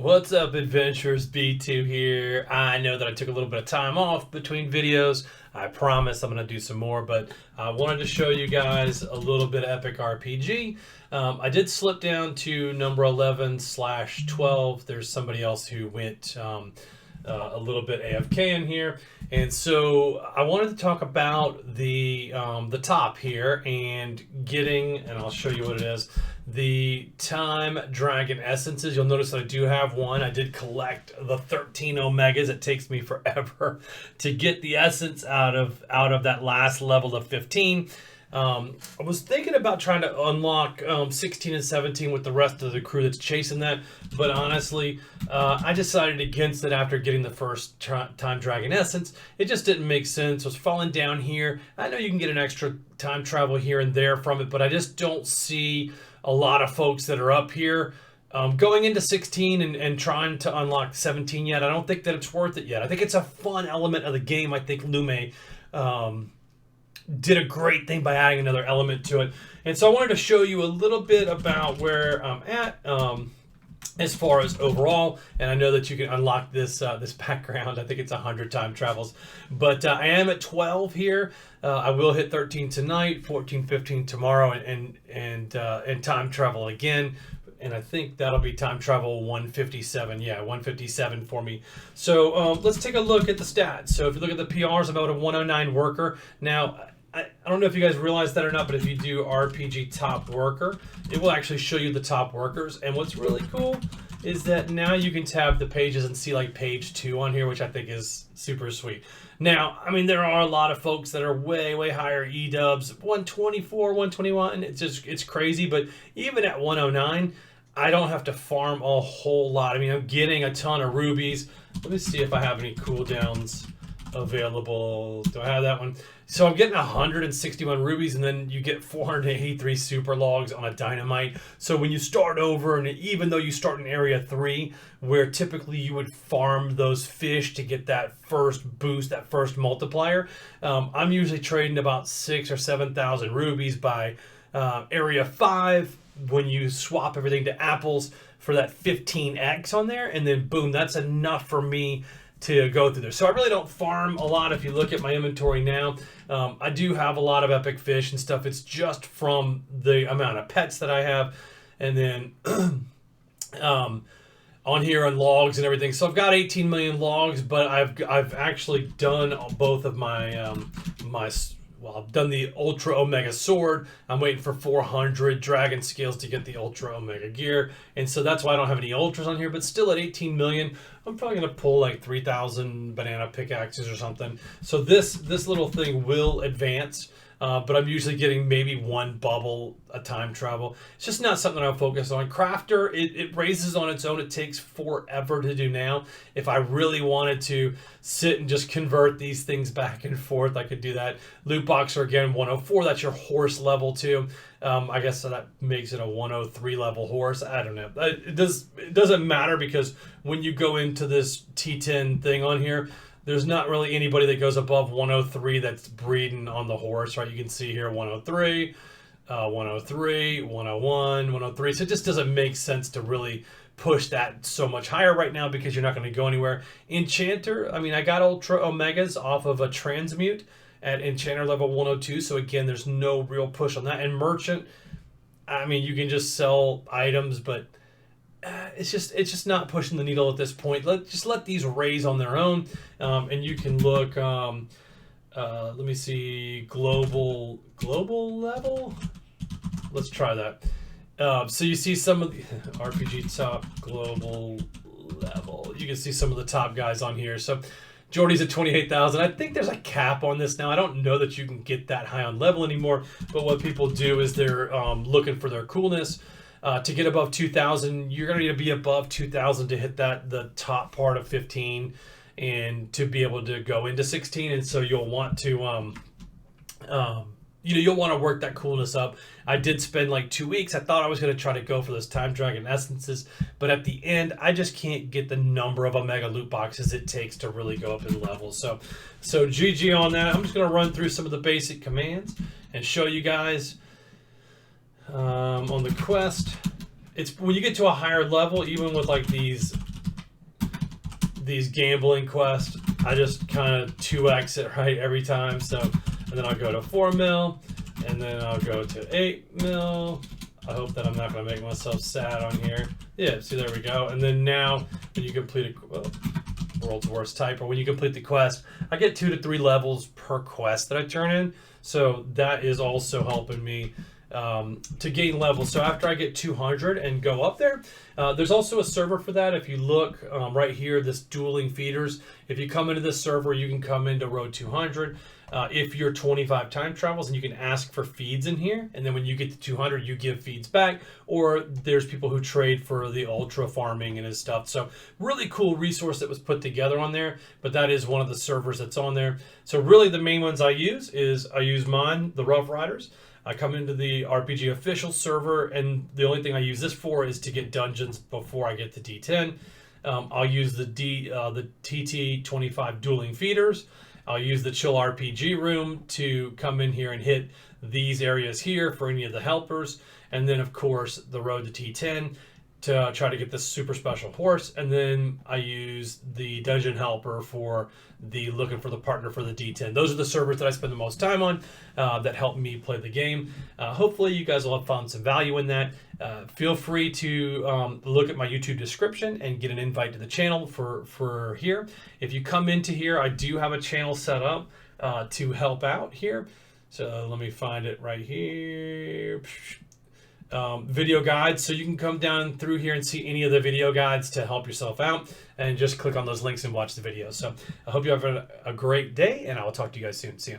What's up, adventurers? B2 here. I know that I took a little bit of time off between videos. I promise I'm going to do some more, but I wanted to show you guys a little bit of epic RPG. I did slip down to number 11/12. There's somebody else who went a little bit AFK in here, and so I wanted to talk about the top here and getting, and I'll show you what it is, the Time Dragon Essences. You'll notice that I do have one. I did collect the 13 Omegas. It takes me forever to get the essence out of that last level of 15. I was thinking about trying to unlock 16 and 17 with the rest of the crew that's chasing that, but honestly, I decided against it after getting the first Time Dragon Essence. It just didn't make sense. I was falling down here. I know you can get an extra time travel here and there from it, but I just don't see a lot of folks that are up here going into 16 and trying to unlock 17 yet. I don't think that it's worth it yet. I think it's a fun element of the game. I think Lume did a great thing by adding another element to it. And so I wanted to show you a little bit about where I'm at as far as overall. And I know that you can unlock this this background. I think it's 100 time travels. But I am at 12 here. I will hit 13 tonight, 14, 15 tomorrow, and time travel again. And I think that'll be time travel 157. Yeah, 157 for me. So let's take a look at the stats. So if you look at the PRs, I'm about a 109 worker. Now, I don't know if you guys realize that or not, but if you do RPG top worker, it will actually show you the top workers. And what's really cool is that now you can tab the pages and see like page 2 on here, which I think is super sweet. Now, I mean, there are a lot of folks that are way, way higher E-dubs, 124, 121. It's crazy. But even at 109, I don't have to farm a whole lot. I mean, I'm getting a ton of rubies. Let me see if I have any cooldowns available. Do I have that one? So I'm getting 161 rubies, and then you get 483 super logs on a dynamite. So when you start over, and even though you start in area 3, where typically you would farm those fish to get that first boost, that first multiplier, I'm usually trading about 6,000 or 7,000 rubies by area 5 when you swap everything to apples for that 15x on there, and then boom, that's enough for me to go through there. So I really don't farm a lot. If you look at my inventory now, I do have a lot of epic fish and stuff. It's just from the amount of pets that I have, and then on here on logs and everything. So I've got 18 million logs, but I've actually done both of my I've done the Ultra Omega Sword. I'm waiting for 400 Dragon Scales to get the Ultra Omega Gear. And so that's why I don't have any Ultras on here. But still at 18 million, I'm probably going to pull like 3,000 banana pickaxes or something. So this little thing will advance. But I'm usually getting maybe one bubble a time travel. It's just not something I'm focused on. Crafter, it raises on its own. It takes forever to do now. If I really wanted to sit and just convert these things back and forth, I could do that. Loot boxer, again, 104. That's your horse level too. I guess that makes it a 103 level horse. I don't know. It doesn't matter, because when you go into this T10 thing on here, there's not really anybody that goes above 103 that's breeding on the horse, right? You can see here 103, 103, 101, 103. So it just doesn't make sense to really push that so much higher right now, because you're not going to go anywhere. Enchanter, I mean, I got Ultra Omegas off of a Transmute at Enchanter level 102. So again, there's no real push on that. And Merchant, I mean, you can just sell items, but it's just not pushing the needle at this point. Just let these raise on their own, and you can look. Let me see, global level. Let's try that. So you see some of the RPG top global level. You can see some of the top guys on here. So Jordy's at 28,000. I think there's a cap on this now. I don't know that you can get that high on level anymore. But what people do is they're looking for their coolness. To get above 2,000, you're going to need to be above 2,000 to hit the top part of 15 and to be able to go into 16. And so you'll want to, you'll want to work that coolness up. I did spend like 2 weeks. I thought I was going to try to go for those Time Dragon Essences, but at the end, I just can't get the number of Omega loot boxes it takes to really go up in levels. So GG on that. I'm just going to run through some of the basic commands and show you guys. On the quest, it's when you get to a higher level, even with like these these gambling quests, I just kind of 2x it right every time. So, and then I'll go to 4 mil, and then I'll go to 8 mil. I hope that I'm not going to make myself sad on here. Yeah, see, there we go. And then now, when you complete world's worst typer, when you complete the quest, I get 2 to 3 levels per quest that I turn in. So that is also helping me to gain levels. So after I get 200 and go up there, there's also a server for that. If you look right here, this dueling feeders, if you come into this server, you can come into road 200. If you're 25 time travels, and you can ask for feeds in here, and then when you get to 200, you give feeds back. Or there's people who trade for the ultra farming and his stuff. So really cool resource that was put together on there. But that is one of the servers that's on there. So really the main ones I use mine, the Rough Riders. I come into the RPG official server, and the only thing I use this for is to get dungeons before I get to D10. I'll use the TT25 dueling feeders. I'll use the chill RPG room to come in here and hit these areas here for any of the helpers. And then, of course, the road to T10 to try to get this super special horse. And then I use the dungeon helper for the looking for the partner for the D10. Those are the servers that I spend the most time on that help me play the game. Hopefully you guys will have found some value in that. Feel free to look at my YouTube description and get an invite to the channel for here. If you come into here, I do have a channel set up to help out here. So let me find it right here. Video guides, so you can come down through here and see any of the video guides to help yourself out, and just click on those links and watch the video. So I hope you have a great day, and I will talk to you guys soon. See you.